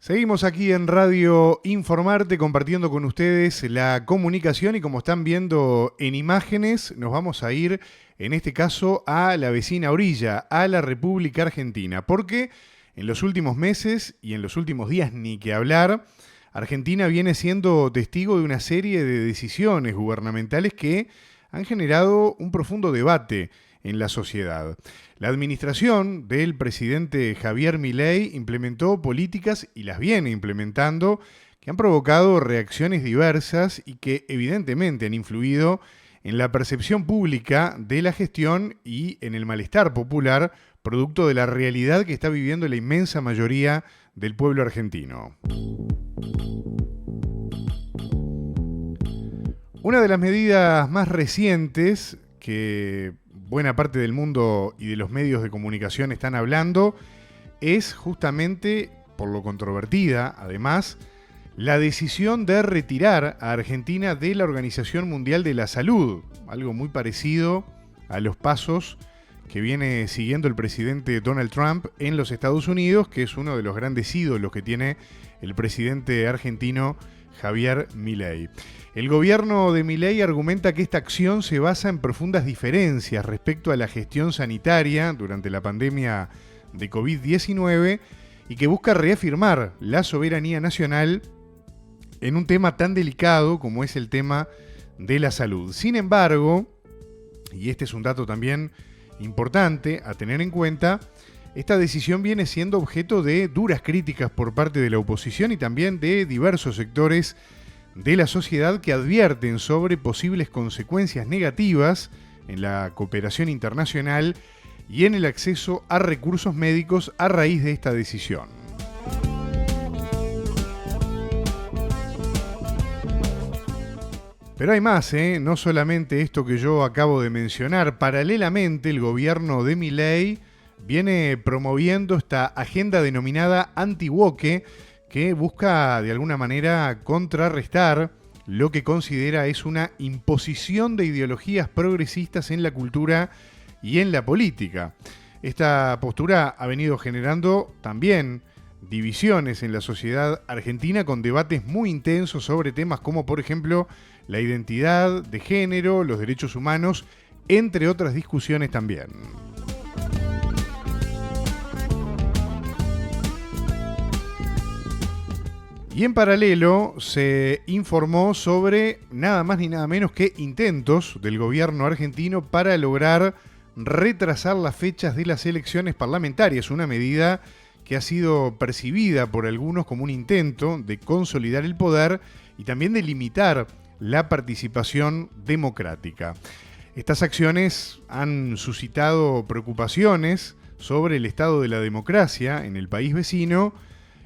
Seguimos aquí en Radio Informarte compartiendo con ustedes la comunicación y como están viendo en imágenes nos vamos a ir en este caso a la vecina orilla, a la República Argentina, porque en los últimos meses y en los últimos días ni que hablar, Argentina viene siendo testigo de una serie de decisiones gubernamentales que han generado un profundo debate en la sociedad. La administración del presidente Javier Milei implementó políticas y las viene implementando que han provocado reacciones diversas y que evidentemente han influido en la percepción pública de la gestión y en el malestar popular producto de la realidad que está viviendo la inmensa mayoría del pueblo argentino. Una de las medidas más recientes que buena parte del mundo y de los medios de comunicación están hablando es justamente, por lo controvertida, además, la decisión de retirar a Argentina de la Organización Mundial de la Salud, algo muy parecido a los pasos que viene siguiendo el presidente Donald Trump en los Estados Unidos, que es uno de los grandes ídolos que tiene el presidente argentino Javier Milei. El gobierno de Milei argumenta que esta acción se basa en profundas diferencias respecto a la gestión sanitaria durante la pandemia de COVID-19 y que busca reafirmar la soberanía nacional en un tema tan delicado como es el tema de la salud. Sin embargo, y este es un dato también importante a tener en cuenta, esta decisión viene siendo objeto de duras críticas por parte de la oposición y también de diversos sectores de la sociedad que advierten sobre posibles consecuencias negativas en la cooperación internacional y en el acceso a recursos médicos a raíz de esta decisión. Pero hay más, no solamente esto que yo acabo de mencionar. Paralelamente, el gobierno de Milei viene promoviendo esta agenda denominada anti-woke, que busca de alguna manera contrarrestar lo que considera es una imposición de ideologías progresistas en la cultura y en la política. Esta postura ha venido generando también divisiones en la sociedad argentina con debates muy intensos sobre temas como, por ejemplo, la identidad de género, los derechos humanos, entre otras discusiones también. Y en paralelo se informó sobre nada más ni nada menos que intentos del gobierno argentino para lograr retrasar las fechas de las elecciones parlamentarias, una medida que ha sido percibida por algunos como un intento de consolidar el poder y también de limitar la participación democrática. Estas acciones han suscitado preocupaciones sobre el estado de la democracia en el país vecino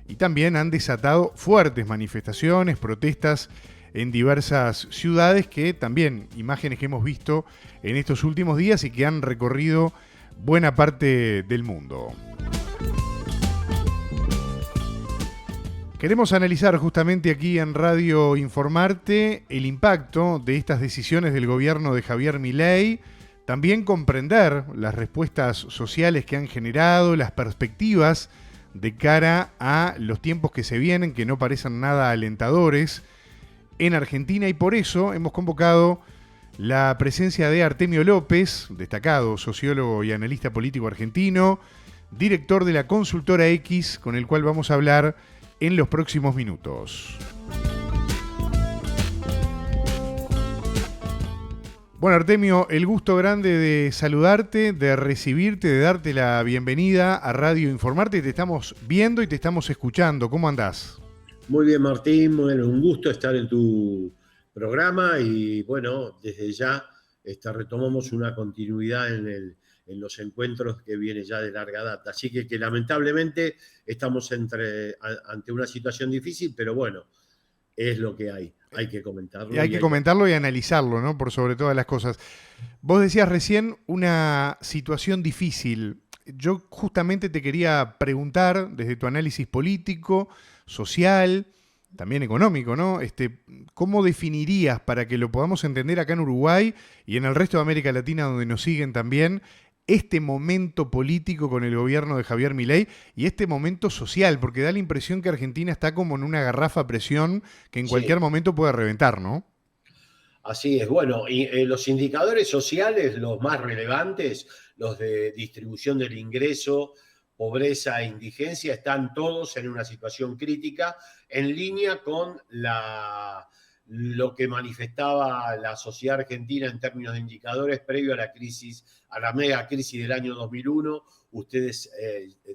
y también han desatado fuertes manifestaciones, protestas en diversas ciudades que también, imágenes que hemos visto en estos últimos días y que han recorrido buena parte del mundo. Queremos analizar justamente aquí en Radio Informarte el impacto de estas decisiones del gobierno de Javier Milei, también comprender las respuestas sociales que han generado, las perspectivas de cara a los tiempos que se vienen, que no parecen nada alentadores en Argentina, y por eso hemos convocado la presencia de Artemio López, destacado sociólogo y analista político argentino, director de la consultora X, con el cual vamos a hablar en los próximos minutos. Bueno, Artemio, el gusto grande de saludarte, de recibirte, de darte la bienvenida a Radio Informarte. Te estamos viendo y te estamos escuchando. ¿Cómo andás? Muy bien, Martín. Bueno, un gusto estar en tu programa y bueno, desde ya retomamos una continuidad en los encuentros que viene ya de larga data. Así que lamentablemente estamos ante una situación difícil, pero bueno, es lo que hay. Hay que comentarlo. Y hay que comentarlo y analizarlo, ¿no? Por sobre todas las cosas. Vos decías recién una situación difícil. Yo justamente te quería preguntar, desde tu análisis político, social, también económico, ¿no? ¿Cómo definirías, para que lo podamos entender acá en Uruguay y en el resto de América Latina donde nos siguen también, este momento político con el gobierno de Javier Milei y este momento social? Porque da la impresión que Argentina está como en una garrafa a presión que en cualquier Sí, momento puede reventar, ¿no? así es. Bueno, y los indicadores sociales, los más relevantes, los de distribución del ingreso, pobreza e indigencia, están todos en una situación crítica, en línea con lo que manifestaba la sociedad argentina en términos de indicadores previo a la crisis, a la mega crisis del año 2001. Ustedes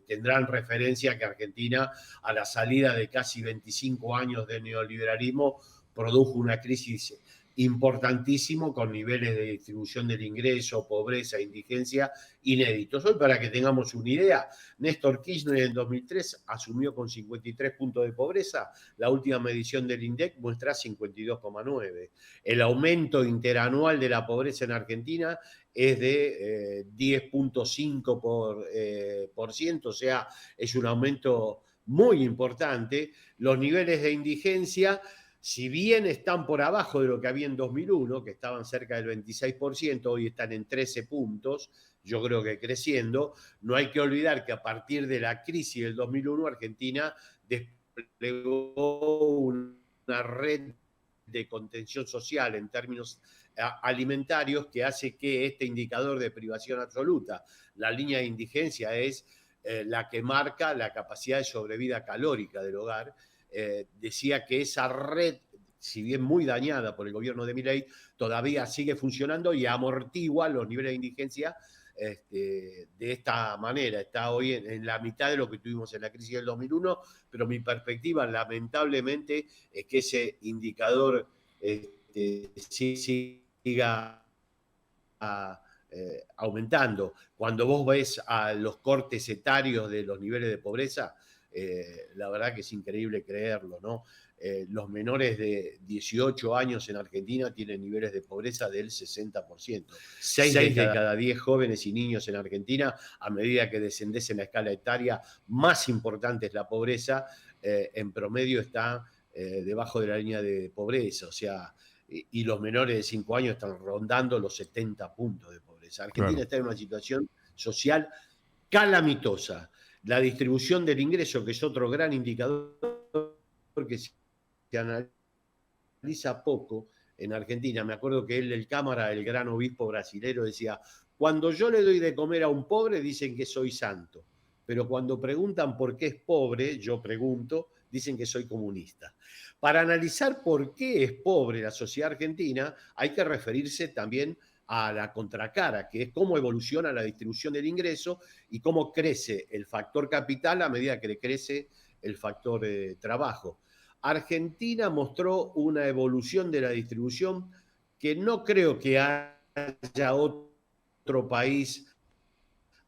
tendrán referencia que Argentina, a la salida de casi 25 años de neoliberalismo, produjo una crisis importantísimo con niveles de distribución del ingreso, pobreza, indigencia inéditos. Hoy, para que tengamos una idea, Néstor Kirchner en 2003 asumió con 53 puntos de pobreza. La última medición del INDEC muestra 52,9. El aumento interanual de la pobreza en Argentina es de 10,5%, o sea, es un aumento muy importante. Los niveles de indigencia, si bien están por abajo de lo que había en 2001, que estaban cerca del 26%, hoy están en 13 puntos, yo creo que creciendo. No hay que olvidar que a partir de la crisis del 2001, Argentina desplegó una red de contención social en términos alimentarios que hace que este indicador de privación absoluta, la línea de indigencia, es la que marca la capacidad de sobrevida calórica del hogar. Decía que esa red, si bien muy dañada por el gobierno de Milei, todavía sigue funcionando y amortigua los niveles de indigencia de esta manera. Está hoy en la mitad de lo que tuvimos en la crisis del 2001, pero mi perspectiva, lamentablemente, es que ese indicador siga aumentando. Cuando vos ves a los cortes etarios de los niveles de pobreza, la verdad que es increíble creerlo, ¿no? Los menores de 18 años en Argentina tienen niveles de pobreza del 60%. 6 de cada 10 jóvenes y niños en Argentina, a medida que descendes en la escala etaria, más importante es la pobreza, en promedio está debajo de la línea de pobreza, o sea, y los menores de 5 años están rondando los 70 puntos de pobreza. Argentina Claro. está en una situación social calamitosa. La distribución del ingreso, que es otro gran indicador que se analiza poco en Argentina. Me acuerdo que él, el Cámara, el gran obispo brasilero, decía: cuando yo le doy de comer a un pobre, dicen que soy santo. Pero cuando preguntan por qué es pobre, yo pregunto, dicen que soy comunista. Para analizar por qué es pobre la sociedad argentina, hay que referirse también a la contracara, que es cómo evoluciona la distribución del ingreso y cómo crece el factor capital a medida que crece el factor trabajo. Argentina mostró una evolución de la distribución que no creo que haya otro país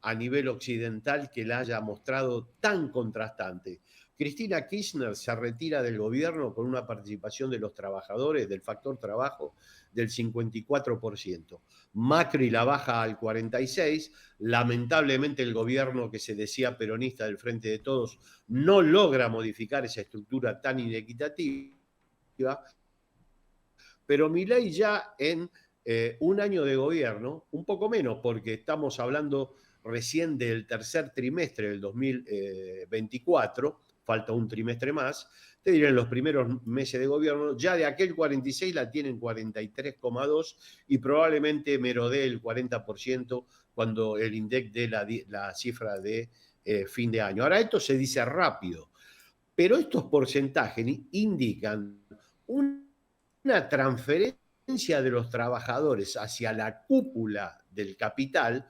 a nivel occidental que la haya mostrado tan contrastante. Cristina Kirchner se retira del gobierno con una participación de los trabajadores, del factor trabajo, del 54%. Macri la baja al 46%. Lamentablemente el gobierno que se decía peronista del Frente de Todos no logra modificar esa estructura tan inequitativa, pero Milei ya en un año de gobierno, un poco menos, porque estamos hablando recién del tercer trimestre del 2024, falta un trimestre más, te diré en los primeros meses de gobierno, ya de aquel 46 la tienen 43,2 y probablemente merodee el 40% cuando el INDEC dé la cifra de fin de año. Ahora, esto se dice rápido, pero estos porcentajes indican una transferencia de los trabajadores hacia la cúpula del capital.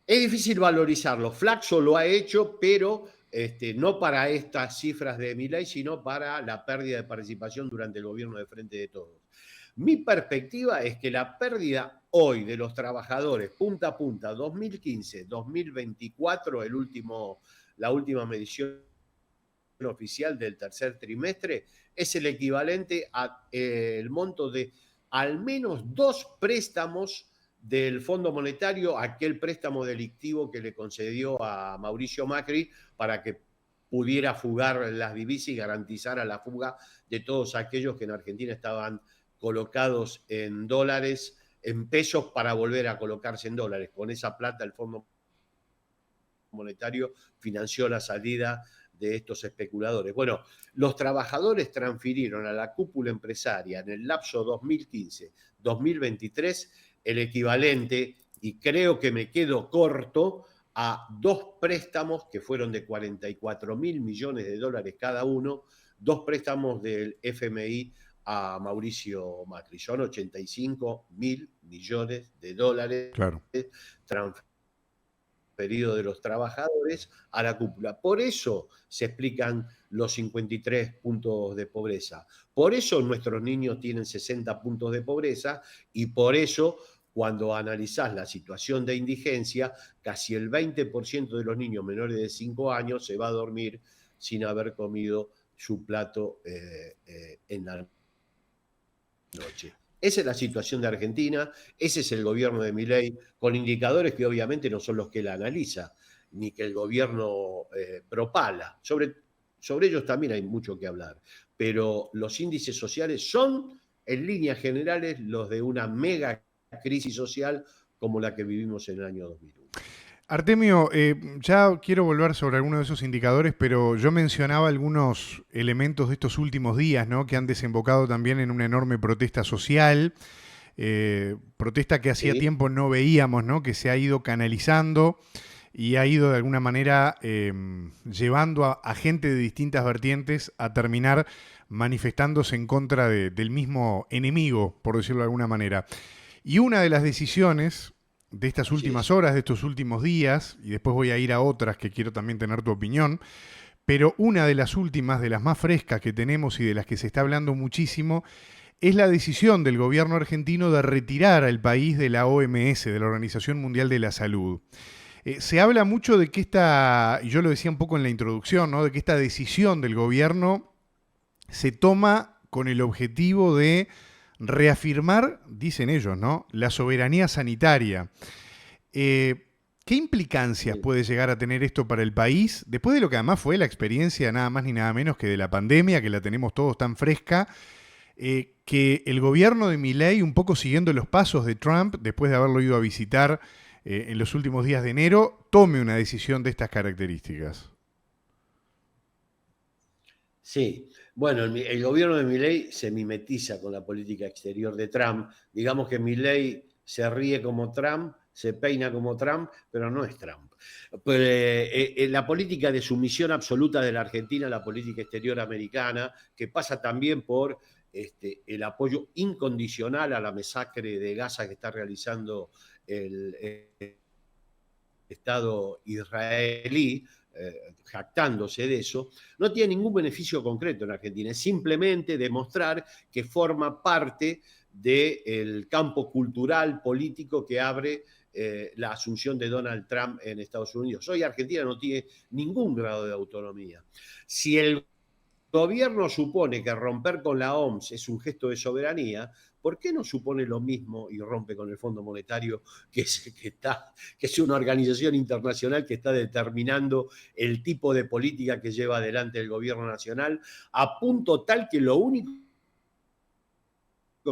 Es difícil valorizarlo. Flaxo lo ha hecho, pero no para estas cifras de Milei, sino para la pérdida de participación durante el gobierno de Frente de Todos. Mi perspectiva es que la pérdida hoy de los trabajadores, punta a punta, 2015, 2024, la última medición oficial del tercer trimestre, es el equivalente al monto de al menos 2 préstamos del Fondo Monetario, aquel préstamo delictivo que le concedió a Mauricio Macri para que pudiera fugar las divisas y garantizara la fuga de todos aquellos que en Argentina estaban colocados en dólares en pesos para volver a colocarse en dólares. Con esa plata el Fondo Monetario financió la salida de estos especuladores. Bueno, los trabajadores transfirieron a la cúpula empresaria en el lapso 2015-2023 el equivalente, y creo que me quedo corto, a 2 préstamos que fueron de 44 mil millones de dólares cada uno, 2 préstamos del FMI a Mauricio Macri. Son 85 mil millones de dólares Claro. transferidos de los trabajadores a la cúpula. Por eso se explican los 53 puntos de pobreza. Por eso nuestros niños tienen 60 puntos de pobreza, y por eso cuando analizás la situación de indigencia, casi el 20% de los niños menores de 5 años se va a dormir sin haber comido su plato en la noche. Esa es la situación de Argentina, ese es el gobierno de Milei, con indicadores que obviamente no son los que él analiza, ni que el gobierno propala. Sobre ellos también hay mucho que hablar, pero los índices sociales son, en líneas generales, los de una mega crisis social como la que vivimos en el año 2001. Artemio, ya quiero volver sobre algunos de esos indicadores, pero yo mencionaba algunos elementos de estos últimos días, ¿no? Que han desembocado también en una enorme protesta social, protesta que hacía tiempo no veíamos, ¿no? Que se ha ido canalizando y ha ido de alguna manera llevando a gente de distintas vertientes a terminar manifestándose en contra del mismo enemigo, por decirlo de alguna manera. Y una de las decisiones de estas últimas horas, de estos últimos días, y después voy a ir a otras que quiero también tener tu opinión, pero una de las últimas, de las más frescas que tenemos y de las que se está hablando muchísimo, es la decisión del gobierno argentino de retirar al país de la OMS, de la Organización Mundial de la Salud. Se habla mucho de que y yo lo decía un poco en la introducción, ¿no? De que esta decisión del gobierno se toma con el objetivo de reafirmar, dicen ellos, ¿no?, la soberanía sanitaria. ¿Qué implicancias puede llegar a tener esto para el país? Después de lo que además fue la experiencia nada más ni nada menos que de la pandemia, que la tenemos todos tan fresca, que el gobierno de Milei, un poco siguiendo los pasos de Trump, después de haberlo ido a visitar en los últimos días de enero, tome una decisión de estas características. Sí, bueno, el gobierno de Milei se mimetiza con la política exterior de Trump. Digamos que Milei se ríe como Trump, se peina como Trump, pero no es Trump. La política de sumisión absoluta de la Argentina a la política exterior americana, que pasa también por el apoyo incondicional a la masacre de Gaza que está realizando el Estado israelí, jactándose de eso, no tiene ningún beneficio concreto en Argentina. Es simplemente demostrar que forma parte del campo cultural, político que abre la asunción de Donald Trump en Estados Unidos. Hoy Argentina no tiene ningún grado de autonomía. Si el gobierno supone que romper con la OMS es un gesto de soberanía, ¿por qué no supone lo mismo y rompe con el Fondo Monetario, que es una organización internacional que está determinando el tipo de política que lleva adelante el gobierno nacional, a punto tal que lo único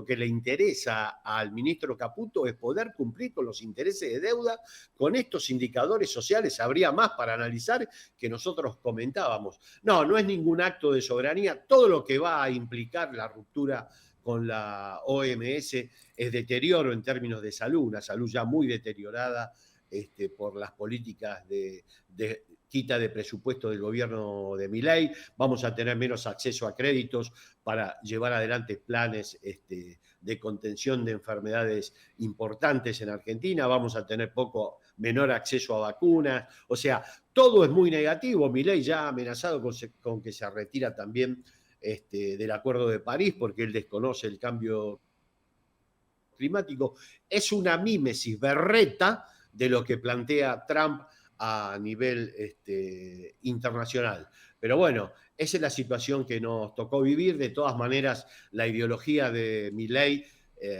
que le interesa al ministro Caputo es poder cumplir con los intereses de deuda? Con estos indicadores sociales habría más para analizar que nosotros comentábamos. No es ningún acto de soberanía. Todo lo que va a implicar la ruptura con la OMS es deterioro en términos de salud, una salud ya muy deteriorada por las políticas de quita de presupuesto del gobierno de Milei. Vamos a tener menos acceso a créditos para llevar adelante planes de contención de enfermedades importantes en Argentina. Vamos a tener menor acceso a vacunas. O sea, todo es muy negativo. Milei ya ha amenazado con que se retira también del Acuerdo de París porque él desconoce el cambio climático. Es una mímesis berreta de lo que plantea Trump a nivel internacional. Pero bueno, esa es la situación que nos tocó vivir. De todas maneras, la ideología de Milei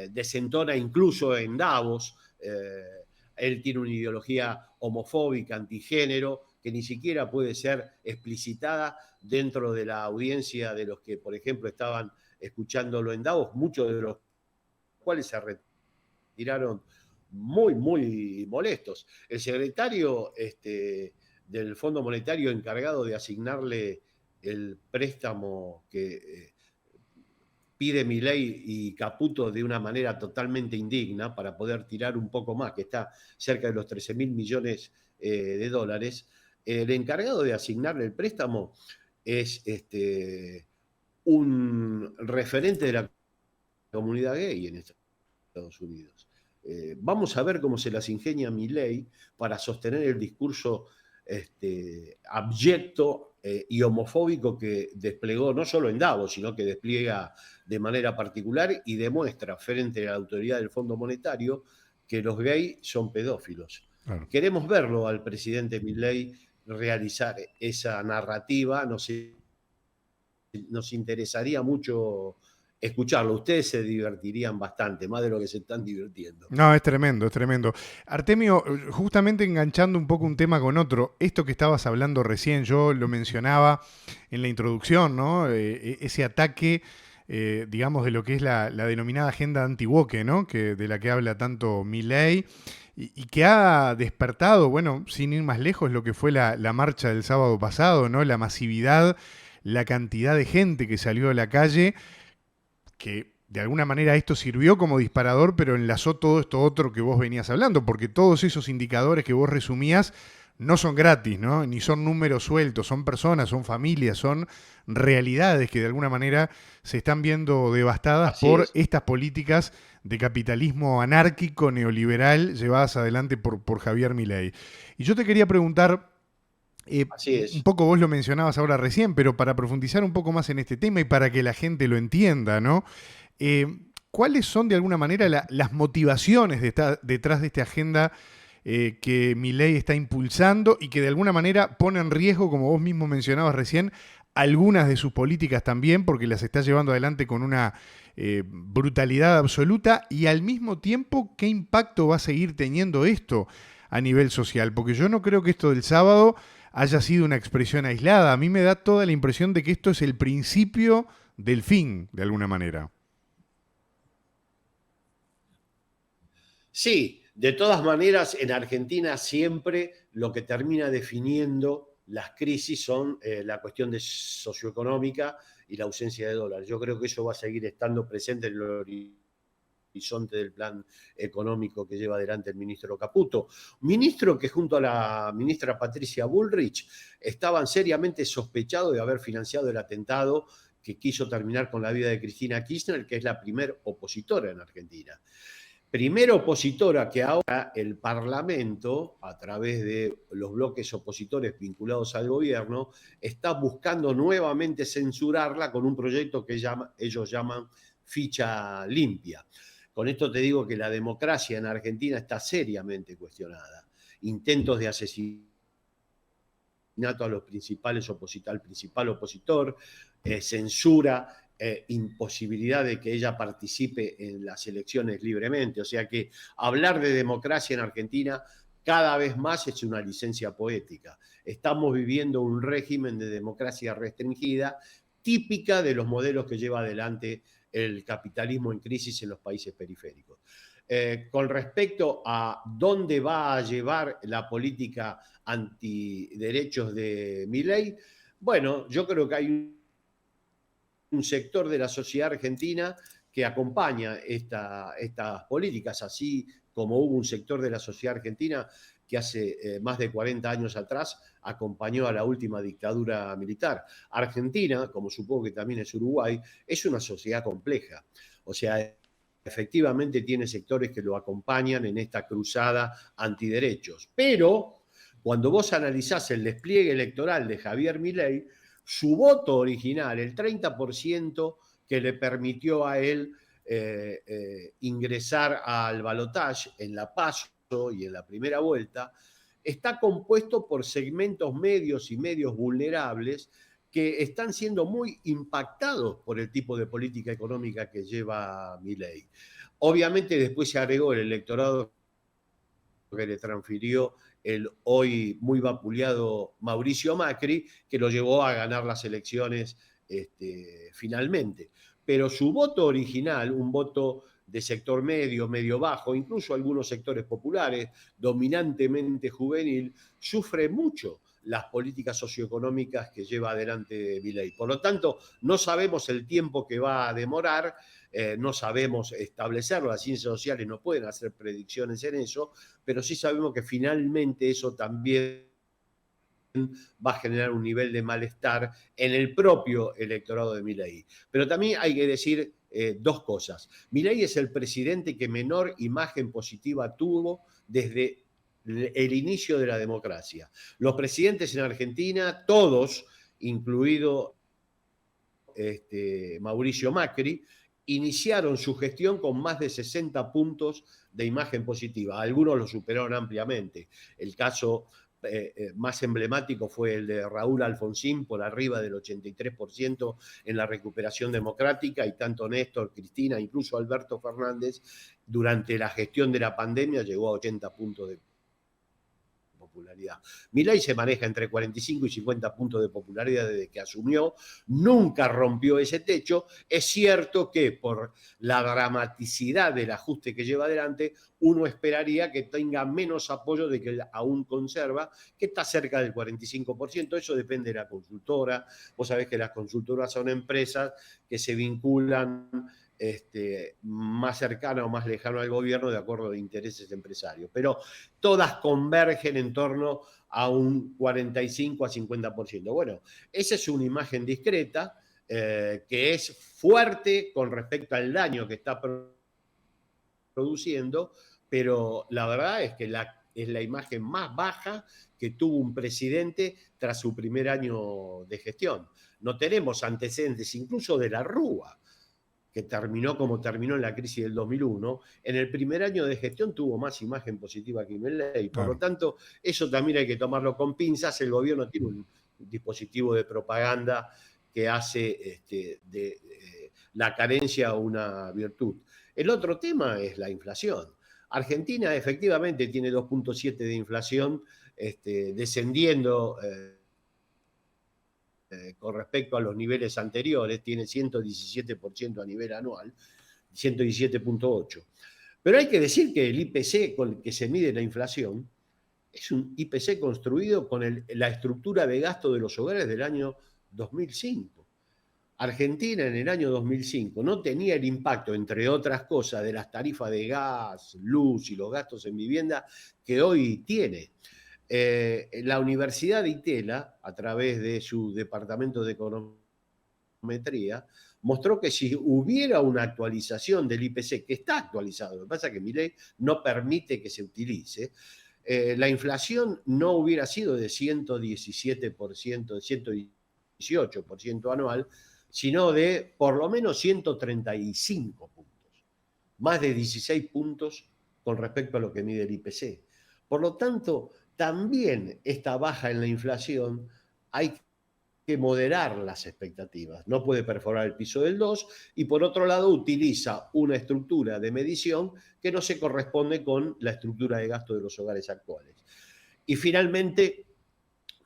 desentona incluso en Davos. Él tiene una ideología homofóbica, antigénero, que ni siquiera puede ser explicitada dentro de la audiencia de los que, por ejemplo, estaban escuchándolo en Davos, muchos de los cuales se tiraron muy, muy molestos. El secretario del Fondo Monetario encargado de asignarle el préstamo que pide Milei y Caputo de una manera totalmente indigna para poder tirar un poco más, que está cerca de los 13.000 millones de dólares, el encargado de asignarle el préstamo es un referente de la comunidad gay en Estados Unidos. Vamos a ver cómo se las ingenia Milei para sostener el discurso abyecto y homofóbico que desplegó no solo en Davos, sino que despliega de manera particular y demuestra frente a la autoridad del Fondo Monetario que los gays son pedófilos. Claro. Queremos verlo al presidente Milei realizar esa narrativa, nos interesaría mucho escucharlo. Ustedes se divertirían bastante, más de lo que se están divirtiendo. No, es tremendo, es tremendo. Artemio, justamente enganchando un poco un tema con otro, esto que estabas hablando recién, yo lo mencionaba en la introducción, ¿no? Ese ataque, digamos, de lo que es la denominada agenda anti-woke, ¿no? De la que habla tanto Milei y que ha despertado, bueno, sin ir más lejos, lo que fue la marcha del sábado pasado, ¿no? La masividad, la cantidad de gente que salió a la calle, que de alguna manera esto sirvió como disparador, pero enlazó todo esto otro que vos venías hablando, porque todos esos indicadores que vos resumías no son gratis, ¿no? Ni son números sueltos, son personas, son familias, son realidades que de alguna manera se están viendo devastadas por estas políticas de capitalismo anárquico, neoliberal, llevadas adelante por Javier Milei. Y yo te quería preguntar, un poco vos lo mencionabas ahora recién, pero para profundizar un poco más en este tema y para que la gente lo entienda, ¿no? ¿Cuáles son de alguna manera las motivaciones detrás de esta agenda que Milei está impulsando y que de alguna manera pone en riesgo, como vos mismo mencionabas recién, algunas de sus políticas también, porque las está llevando adelante con una brutalidad absoluta? Y al mismo tiempo, ¿qué impacto va a seguir teniendo esto a nivel social? Porque yo no creo que esto del sábado haya sido una expresión aislada. A mí me da toda la impresión de que esto es el principio del fin, de alguna manera. Sí, de todas maneras, en Argentina siempre lo que termina definiendo las crisis son la cuestión socioeconómica y la ausencia de dólares. Yo creo que eso va a seguir estando presente en el horizonte del plan económico que lleva adelante el ministro Caputo. Ministro que junto a la ministra Patricia Bullrich estaban seriamente sospechados de haber financiado el atentado que quiso terminar con la vida de Cristina Kirchner, que es la primer opositora en Argentina. Primera opositora que ahora el Parlamento, a través de los bloques opositores vinculados al gobierno, está buscando nuevamente censurarla con un proyecto que ellos llaman ficha limpia. Con esto te digo que la democracia en Argentina está seriamente cuestionada. Intentos de asesinato a los al principal opositor, censura, imposibilidad de que ella participe en las elecciones libremente. O sea que hablar de democracia en Argentina cada vez más es una licencia poética. Estamos viviendo un régimen de democracia restringida, típica de los modelos que lleva adelante el capitalismo en crisis en los países periféricos. Con respecto a dónde va a llevar la política antiderechos de Milei, bueno, yo creo que hay un sector de la sociedad argentina que acompaña estas políticas, así como hubo un sector de la sociedad argentina que hace más de 40 años atrás acompañó a la última dictadura militar. Argentina, como supongo que también es Uruguay, es una sociedad compleja. O sea, efectivamente tiene sectores que lo acompañan en esta cruzada antiderechos. Pero cuando vos analizás el despliegue electoral de Javier Milei, su voto original, el 30% que le permitió a él ingresar al balotaje en la PASO y en la primera vuelta, está compuesto por segmentos medios y medios vulnerables que están siendo muy impactados por el tipo de política económica que lleva Milei. Obviamente después se agregó el electorado que le transfirió el hoy muy vapuleado Mauricio Macri, que lo llevó a ganar las elecciones finalmente. Pero su voto original, un voto de sector medio, medio bajo, incluso algunos sectores populares, dominantemente juvenil, sufre mucho las políticas socioeconómicas que lleva adelante Milei. Por lo tanto, no sabemos el tiempo que va a demorar, no sabemos establecerlo, las ciencias sociales no pueden hacer predicciones en eso, pero sí sabemos que finalmente eso también va a generar un nivel de malestar en el propio electorado de Milei. Pero también hay que decir dos cosas. Milei es el presidente que menor imagen positiva tuvo desde el inicio de la democracia. Los presidentes en Argentina, todos, incluido Mauricio Macri, iniciaron su gestión con más de 60 puntos de imagen positiva. Algunos lo superaron ampliamente. El caso más emblemático fue el de Raúl Alfonsín, por arriba del 83% en la recuperación democrática, y tanto Néstor, Cristina, incluso Alberto Fernández, durante la gestión de la pandemia llegó a 80 puntos de popularidad. Milei se maneja entre 45 y 50 puntos de popularidad desde que asumió, nunca rompió ese techo. Es cierto que por la dramaticidad del ajuste que lleva adelante, uno esperaría que tenga menos apoyo de que aún conserva, que está cerca del 45%. Eso depende de la consultora. Vos sabés que las consultoras son empresas que se vinculan más cercana o más lejano al gobierno de acuerdo a intereses empresarios, pero todas convergen en torno a un 45 a 50%. Bueno, esa es una imagen discreta que es fuerte con respecto al daño que está produciendo, pero la verdad es que es la imagen más baja que tuvo un presidente tras su primer año de gestión. No tenemos antecedentes, incluso de la Rúa, que terminó como terminó en la crisis del 2001, en el primer año de gestión tuvo más imagen positiva que Milei. Por lo tanto, eso también hay que tomarlo con pinzas. El gobierno tiene un dispositivo de propaganda que hace de la carencia una virtud. El otro tema es la inflación. Argentina efectivamente tiene 2.7 de inflación, descendiendo con respecto a los niveles anteriores, tiene 117% a nivel anual, 117.8. Pero hay que decir que el IPC con el que se mide la inflación es un IPC construido con la estructura de gasto de los hogares del año 2005. Argentina en el año 2005 no tenía el impacto, entre otras cosas, de las tarifas de gas, luz y los gastos en vivienda que hoy tiene. La Universidad de Itela, a través de su departamento de econometría, mostró que si hubiera una actualización del IPC, que está actualizado, lo que pasa es que Milei no permite que se utilice, la inflación no hubiera sido de 117%, de 118% anual, sino de por lo menos 135 puntos, más de 16 puntos con respecto a lo que mide el IPC. Por lo tanto, también esta baja en la inflación hay que moderar las expectativas. No puede perforar el piso del 2 y por otro lado utiliza una estructura de medición que no se corresponde con la estructura de gasto de los hogares actuales. Y finalmente,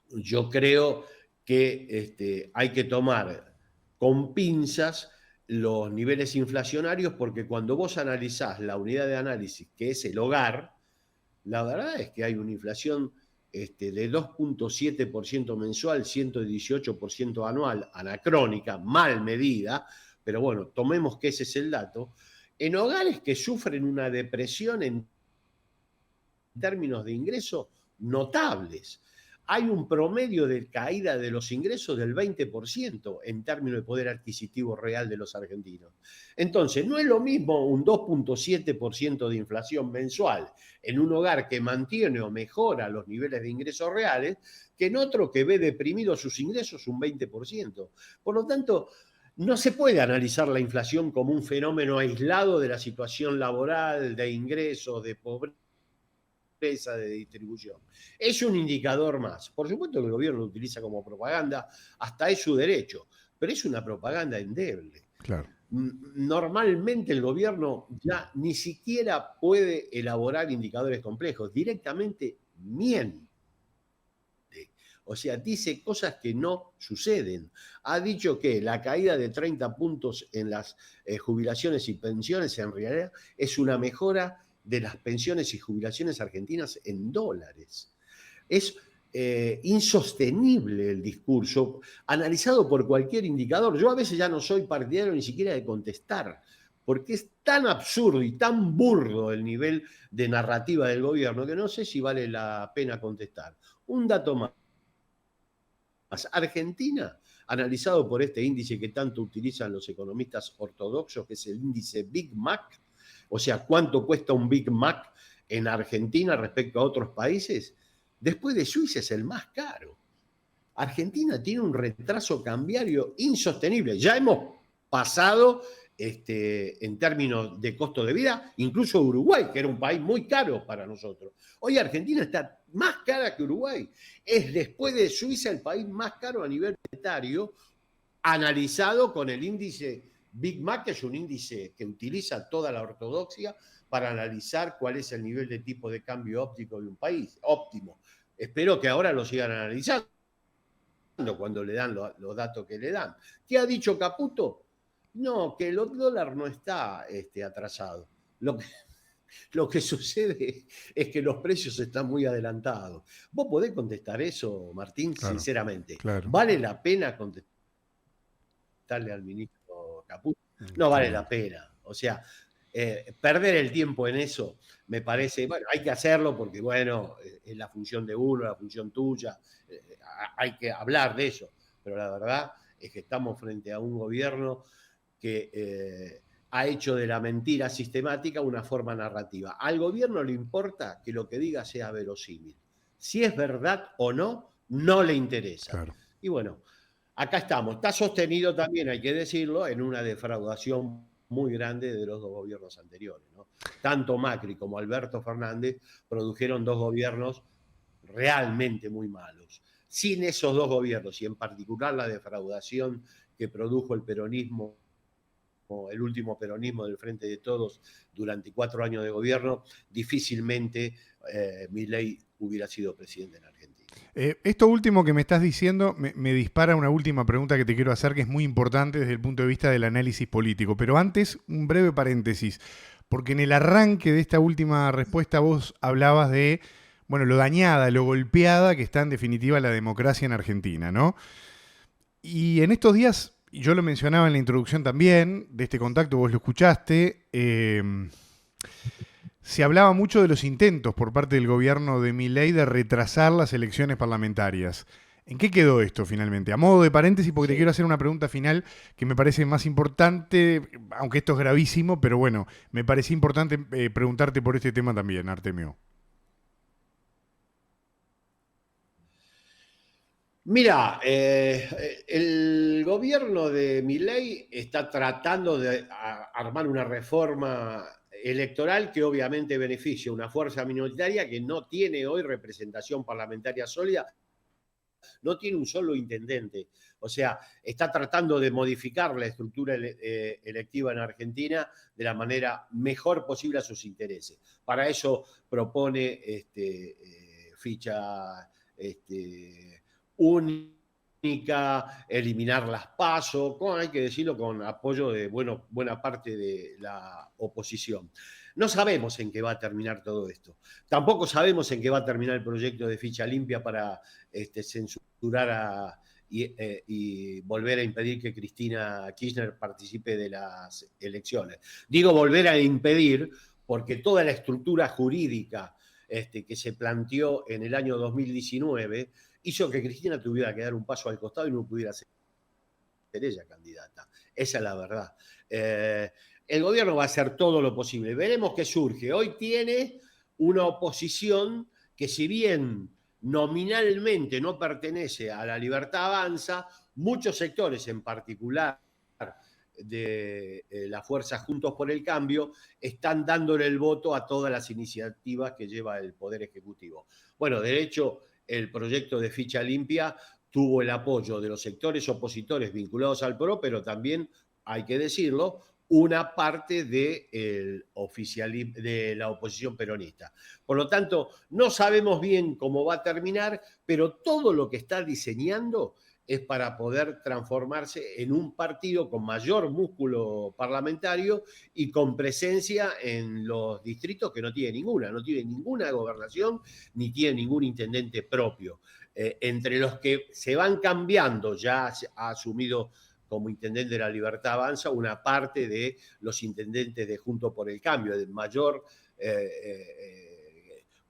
yo creo que hay que tomar con pinzas los niveles inflacionarios, porque cuando vos analizás la unidad de análisis que es el hogar, la verdad es que hay una inflación de 2.7% mensual, 118% anual, anacrónica, mal medida, pero bueno, tomemos que ese es el dato, en hogares que sufren una depresión en términos de ingresos notables. Hay un promedio de caída de los ingresos del 20% en términos de poder adquisitivo real de los argentinos. Entonces, no es lo mismo un 2.7% de inflación mensual en un hogar que mantiene o mejora los niveles de ingresos reales que en otro que ve deprimidos sus ingresos un 20%. Por lo tanto, no se puede analizar la inflación como un fenómeno aislado de la situación laboral, de ingresos, de pobreza, de distribución. Es un indicador más. Por supuesto que el gobierno lo utiliza como propaganda, hasta es su derecho, pero es una propaganda endeble. Claro. Normalmente el gobierno ya ni siquiera puede elaborar indicadores complejos, directamente miente. O sea, dice cosas que no suceden. Ha dicho que la caída de 30 puntos en las jubilaciones y pensiones en realidad es una mejora de las pensiones y jubilaciones argentinas en dólares. Es insostenible el discurso, analizado por cualquier indicador. Yo a veces ya no soy partidario ni siquiera de contestar, porque es tan absurdo y tan burdo el nivel de narrativa del gobierno que no sé si vale la pena contestar. Un dato más. Argentina, analizado por este índice que tanto utilizan los economistas ortodoxos, que es el índice Big Mac, o sea, cuánto cuesta un Big Mac en Argentina respecto a otros países, después de Suiza es el más caro. Argentina tiene un retraso cambiario insostenible. Ya hemos pasado, en términos de costo de vida, incluso Uruguay, que era un país muy caro para nosotros. Hoy Argentina está más cara que Uruguay. Es, después de Suiza, el país más caro a nivel monetario, analizado con el índice Big Mac, que es un índice que utiliza toda la ortodoxia para analizar cuál es el nivel de tipo de cambio óptico de un país. Óptimo. Espero que ahora lo sigan analizando cuando le dan los datos que le dan. ¿Qué ha dicho Caputo? No, que el dólar no está atrasado. Lo que sucede es que los precios están muy adelantados. ¿Vos podés contestar eso, Martín? Claro, sinceramente. Claro. ¿Vale la pena contestarle al ministro Caputo? No vale la pena. O sea, perder el tiempo en eso me parece, bueno, hay que hacerlo porque, bueno, es la función de uno, la función tuya, hay que hablar de eso, pero la verdad es que estamos frente a un gobierno que ha hecho de la mentira sistemática una forma narrativa. Al gobierno le importa que lo que diga sea verosímil. Si es verdad o no, no le interesa. Claro. Y bueno, acá estamos. Está sostenido también, hay que decirlo, en una defraudación muy grande de los dos gobiernos anteriores, ¿no? Tanto Macri como Alberto Fernández produjeron dos gobiernos realmente muy malos. Sin esos dos gobiernos, y en particular la defraudación que produjo el peronismo, el último peronismo del Frente de Todos durante 4 años de gobierno, difícilmente Milei hubiera sido presidente en Argentina. Esto último que me estás diciendo me dispara una última pregunta que te quiero hacer, que es muy importante desde el punto de vista del análisis político. Pero antes, un breve paréntesis, porque en el arranque de esta última respuesta vos hablabas de, bueno, lo dañada, lo golpeada que está en definitiva la democracia en Argentina, ¿no? Y en estos días, y yo lo mencionaba en la introducción también, de este contacto vos lo escuchaste, se hablaba mucho de los intentos por parte del gobierno de Milei de retrasar las elecciones parlamentarias. ¿En qué quedó esto finalmente? A modo de paréntesis, porque te quiero hacer una pregunta final que me parece más importante, aunque esto es gravísimo, pero bueno, me parecía importante preguntarte por este tema también, Artemio. Mira, el gobierno de Milei está tratando de armar una reforma electoral que obviamente beneficia a una fuerza minoritaria que no tiene hoy representación parlamentaria sólida, no tiene un solo intendente. O sea, está tratando de modificar la estructura electiva en Argentina de la manera mejor posible a sus intereses. Para eso propone ficha única, eliminar las PASO, hay que decirlo, con apoyo de buena parte de la oposición. No sabemos en qué va a terminar todo esto. Tampoco sabemos en qué va a terminar el proyecto de ficha limpia para censurar y volver a impedir que Cristina Kirchner participe de las elecciones. Digo volver a impedir porque toda la estructura jurídica que se planteó en el año 2019 hizo que Cristina tuviera que dar un paso al costado y no pudiera ser ella candidata. Esa es la verdad. El gobierno va a hacer todo lo posible. Veremos qué surge. Hoy tiene una oposición que, si bien nominalmente no pertenece a La Libertad Avanza, muchos sectores, en particular de la fuerza Juntos por el Cambio, están dándole el voto a todas las iniciativas que lleva el Poder Ejecutivo. Bueno, de hecho, el proyecto de ficha limpia tuvo el apoyo de los sectores opositores vinculados al PRO, pero también, hay que decirlo, una parte de la oposición peronista. Por lo tanto, no sabemos bien cómo va a terminar, pero todo lo que está diseñando es para poder transformarse en un partido con mayor músculo parlamentario y con presencia en los distritos que no tiene ninguna gobernación, ni tiene ningún intendente propio. Entre los que se van cambiando, ya ha asumido como intendente de la Libertad Avanza una parte de los intendentes de Juntos por el Cambio, de mayor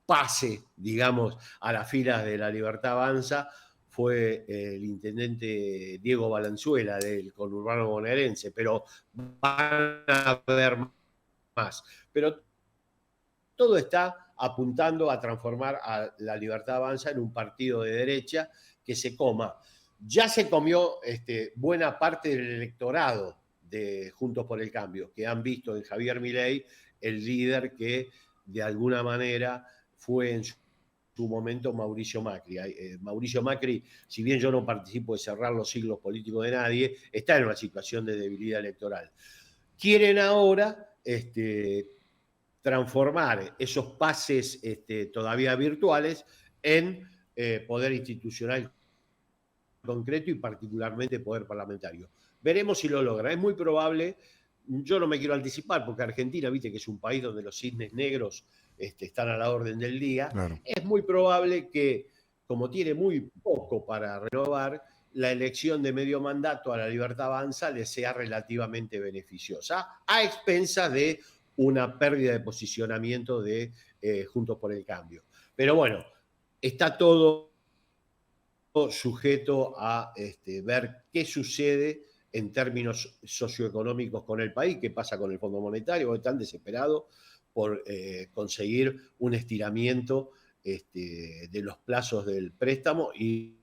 pase, digamos, a las filas de la Libertad Avanza, fue el intendente Diego Valenzuela del conurbano bonaerense, pero van a haber más. Pero todo está apuntando a transformar a la Libertad Avanza en un partido de derecha que se coma. Ya se comió buena parte del electorado de Juntos por el Cambio, que han visto en Javier Milei el líder que de alguna manera fue en su momento Mauricio Macri. Mauricio Macri, si bien yo no participo de cerrar los siglos políticos de nadie, está en una situación de debilidad electoral. Quieren ahora transformar esos pases todavía virtuales en poder institucional concreto y particularmente poder parlamentario. Veremos si lo logra. Es muy probable, yo no me quiero anticipar porque Argentina, viste que es un país donde los cisnes negros están a la orden del día. Claro. Es muy probable que, como tiene muy poco para renovar, la elección de medio mandato a la Libertad Avanza le sea relativamente beneficiosa, a expensas de una pérdida de posicionamiento de Juntos por el Cambio. Pero bueno, está todo sujeto a ver qué sucede en términos socioeconómicos con el país, qué pasa con el Fondo Monetario, que están desesperados por conseguir un estiramiento de los plazos del préstamo y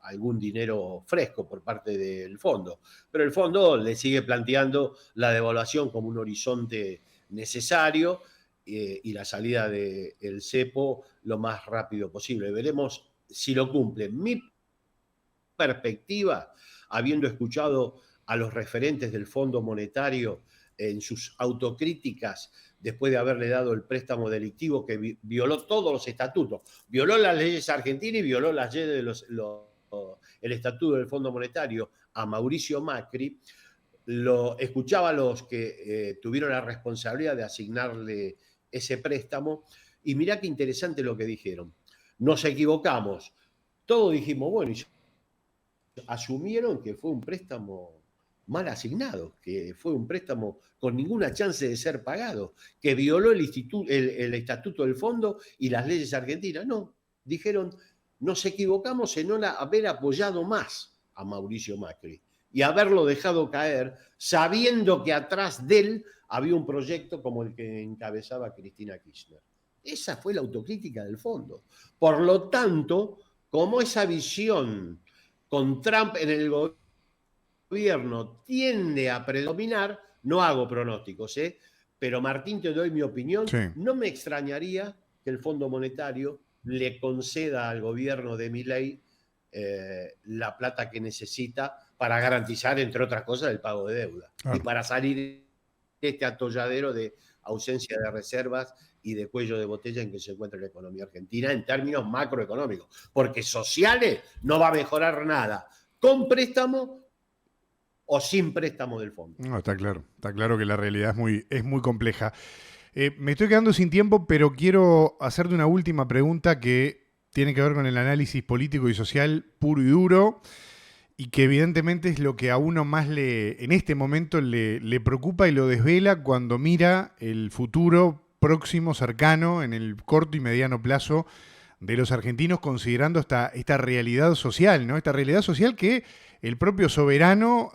algún dinero fresco por parte del fondo. Pero el fondo le sigue planteando la devaluación como un horizonte necesario y la salida del cepo lo más rápido posible. Veremos si lo cumple. Mi perspectiva, habiendo escuchado a los referentes del Fondo Monetario en sus autocríticas después de haberle dado el préstamo delictivo que violó todos los estatutos, violó las leyes argentinas y violó las leyes el estatuto del Fondo Monetario a Mauricio Macri, escuchaba a los que tuvieron la responsabilidad de asignarle ese préstamo y mirá qué interesante lo que dijeron. Nos equivocamos. Todos dijimos, bueno, y asumieron que fue un préstamo mal asignado, que fue un préstamo con ninguna chance de ser pagado, que violó el estatuto del fondo y las leyes argentinas. No, dijeron, nos equivocamos en no haber apoyado más a Mauricio Macri y haberlo dejado caer, sabiendo que atrás de él había un proyecto como el que encabezaba Cristina Kirchner. Esa fue la autocrítica del fondo. Por lo tanto, como esa visión con Trump en el gobierno tiende a predominar, no hago pronósticos, pero Martín, te doy mi opinión, sí. No me extrañaría que el Fondo Monetario le conceda al gobierno de Milei la plata que necesita para garantizar, entre otras cosas, el pago de deuda. Claro. Y para salir de este atolladero de ausencia de reservas y de cuello de botella en que se encuentra la economía argentina en términos macroeconómicos, porque sociales no va a mejorar nada, con préstamo o sin préstamo del fondo. No, está claro que la realidad es muy compleja. Me estoy quedando sin tiempo, pero quiero hacerte una última pregunta que tiene que ver con el análisis político y social puro y duro, y que evidentemente es lo que a uno más en este momento le preocupa y lo desvela cuando mira el futuro próximo, cercano, en el corto y mediano plazo de los argentinos, considerando esta realidad social, ¿no? Esta realidad social que el propio soberano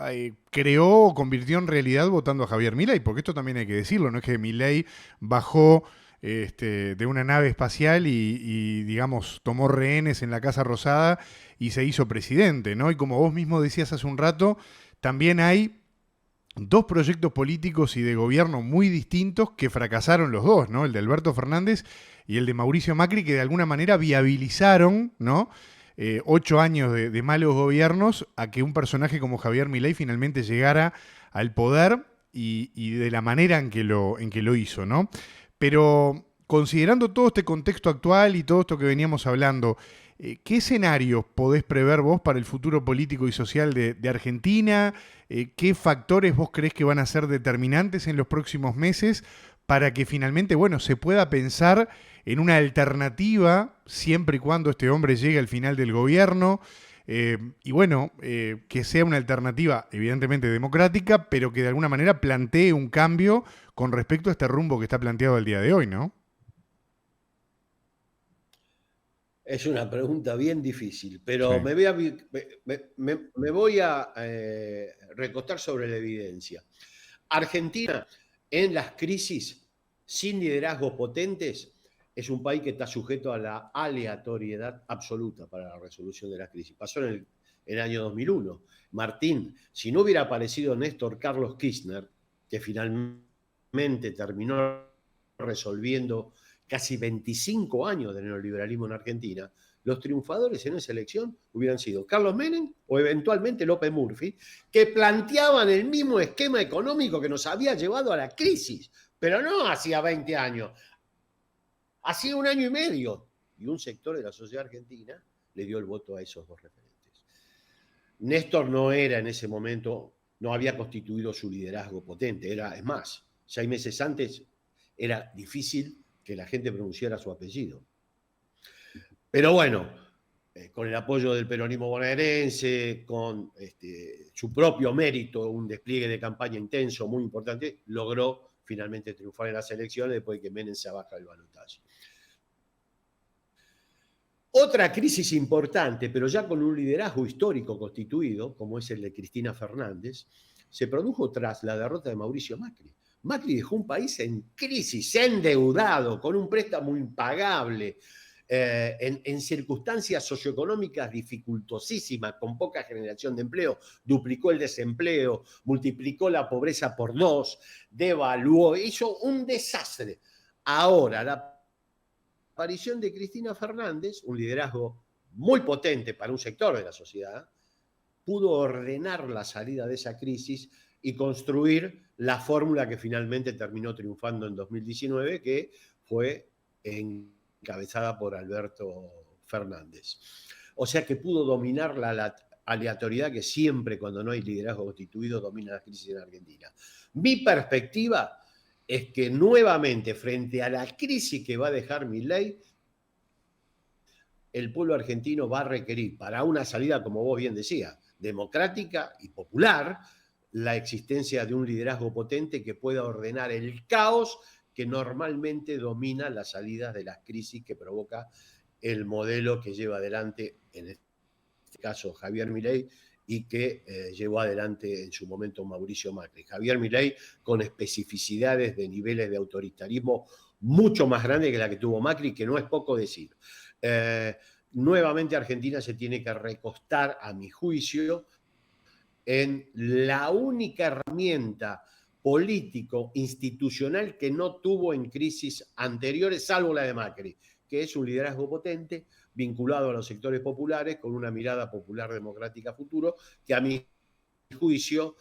creó o convirtió en realidad votando a Javier Milei, porque esto también hay que decirlo, no es que Milei bajó de una nave espacial y, digamos, tomó rehenes en la Casa Rosada y se hizo presidente, ¿no? Y como vos mismo decías hace un rato, también hay dos proyectos políticos y de gobierno muy distintos que fracasaron los dos, ¿no? El de Alberto Fernández y el de Mauricio Macri, que de alguna manera viabilizaron, ¿no? 8 años de malos gobiernos a que un personaje como Javier Milei finalmente llegara al poder y de la manera en que lo hizo, ¿no? Pero considerando todo este contexto actual y todo esto que veníamos hablando, ¿qué escenarios podés prever vos para el futuro político y social de Argentina? ¿Qué factores vos creés que van a ser determinantes en los próximos meses para que finalmente, bueno, se pueda pensar en una alternativa siempre y cuando este hombre llegue al final del gobierno? Y bueno, que sea una alternativa evidentemente democrática, pero que de alguna manera plantee un cambio con respecto a este rumbo que está planteado el día de hoy, ¿no? Es una pregunta bien difícil, pero Sí. me voy a recostar sobre la evidencia. Argentina, en las crisis, sin liderazgos potentes, es un país que está sujeto a la aleatoriedad absoluta para la resolución de las crisis. Pasó en el año 2001. Martín, si no hubiera aparecido Néstor Carlos Kirchner, que finalmente terminó resolviendo casi 25 años de neoliberalismo en Argentina, los triunfadores en esa elección hubieran sido Carlos Menem o eventualmente López Murphy, que planteaban el mismo esquema económico que nos había llevado a la crisis, pero no hacía 20 años, hacía un año y medio. Y un sector de la sociedad argentina le dio el voto a esos dos referentes. Néstor no era en ese momento, no había constituido su liderazgo potente, es más, 6 meses antes era difícil que la gente pronunciara su apellido. Pero bueno, con el apoyo del peronismo bonaerense, con su propio mérito, un despliegue de campaña intenso, muy importante, logró finalmente triunfar en las elecciones después de que Menem se baja del balotaje. Otra crisis importante, pero ya con un liderazgo histórico constituido, como es el de Cristina Fernández, se produjo tras la derrota de Mauricio Macri. Macri dejó un país en crisis, endeudado, con un préstamo impagable, en circunstancias socioeconómicas dificultosísimas, con poca generación de empleo, duplicó el desempleo, multiplicó la pobreza por 2, devaluó, hizo un desastre. Ahora, la aparición de Cristina Fernández, un liderazgo muy potente para un sector de la sociedad, pudo ordenar la salida de esa crisis y construir la fórmula que finalmente terminó triunfando en 2019, que fue encabezada por Alberto Fernández. O sea que pudo dominar la aleatoriedad que siempre cuando no hay liderazgo constituido domina la crisis en Argentina. Mi perspectiva es que nuevamente frente a la crisis que va a dejar Milei, el pueblo argentino va a requerir para una salida, como vos bien decías, democrática y popular, la existencia de un liderazgo potente que pueda ordenar el caos que normalmente domina las salidas de las crisis que provoca el modelo que lleva adelante, en este caso, Javier Milei, y que llevó adelante en su momento Mauricio Macri. Javier Milei con especificidades de niveles de autoritarismo mucho más grandes que la que tuvo Macri, que no es poco decir. Nuevamente Argentina se tiene que recostar, a mi juicio, en la única herramienta político-institucional que no tuvo en crisis anteriores, salvo la de Macri, que es un liderazgo potente, vinculado a los sectores populares, con una mirada popular democrática futuro, que a mi juicio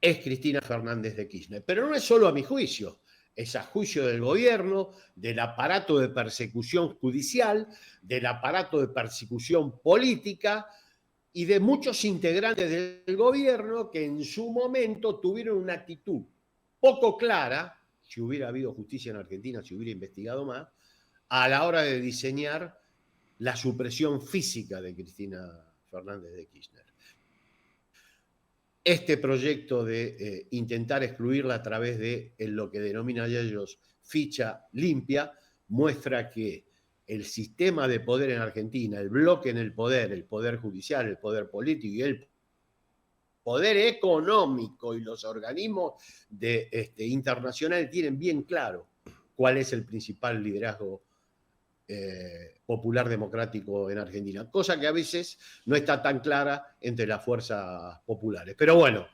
es Cristina Fernández de Kirchner. Pero no es solo a mi juicio, es a juicio del gobierno, del aparato de persecución judicial, del aparato de persecución política y de muchos integrantes del gobierno que en su momento tuvieron una actitud poco clara, si hubiera habido justicia en Argentina, si hubiera investigado más, a la hora de diseñar la supresión física de Cristina Fernández de Kirchner. Este proyecto de intentar excluirla a través de lo que denominan ellos ficha limpia, muestra que el sistema de poder en Argentina, el bloque en el poder judicial, el poder político y el poder económico y los organismos internacionales tienen bien claro cuál es el principal liderazgo popular democrático en Argentina, cosa que a veces no está tan clara entre las fuerzas populares. Pero bueno,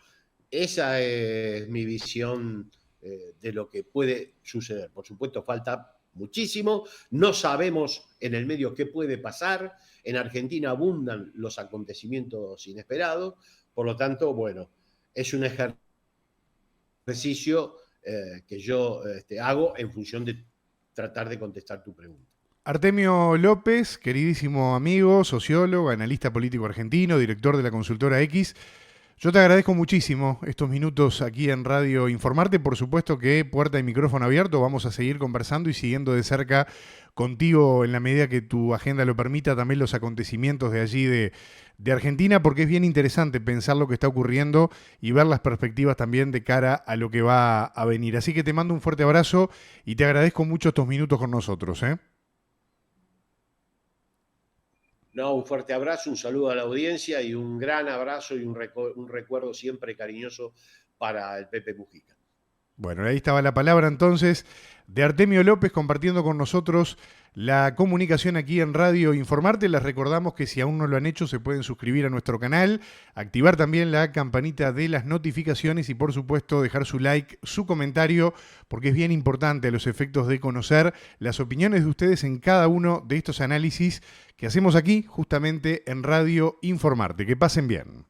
esa es mi visión de lo que puede suceder. Por supuesto, falta muchísimo, no sabemos en el medio qué puede pasar, en Argentina abundan los acontecimientos inesperados, por lo tanto, bueno, es un ejercicio ejercicio que yo hago en función de tratar de contestar tu pregunta. Artemio López, queridísimo amigo, sociólogo, analista político argentino, director de la consultora X. Yo te agradezco muchísimo estos minutos aquí en Radio Informarte. Por supuesto que puerta y micrófono abierto, vamos a seguir conversando y siguiendo de cerca contigo en la medida que tu agenda lo permita también los acontecimientos de allí de Argentina, porque es bien interesante pensar lo que está ocurriendo y ver las perspectivas también de cara a lo que va a venir. Así que te mando un fuerte abrazo y te agradezco mucho estos minutos con nosotros, ¿eh? No, un fuerte abrazo, un saludo a la audiencia y un gran abrazo y un recuerdo siempre cariñoso para el Pepe Mujica. Bueno, ahí estaba la palabra entonces de Artemio López compartiendo con nosotros la comunicación aquí en Radio Informarte. Les recordamos que si aún no lo han hecho se pueden suscribir a nuestro canal, activar también la campanita de las notificaciones y por supuesto dejar su like, su comentario, porque es bien importante a los efectos de conocer las opiniones de ustedes en cada uno de estos análisis que hacemos aquí justamente en Radio Informarte. Que pasen bien.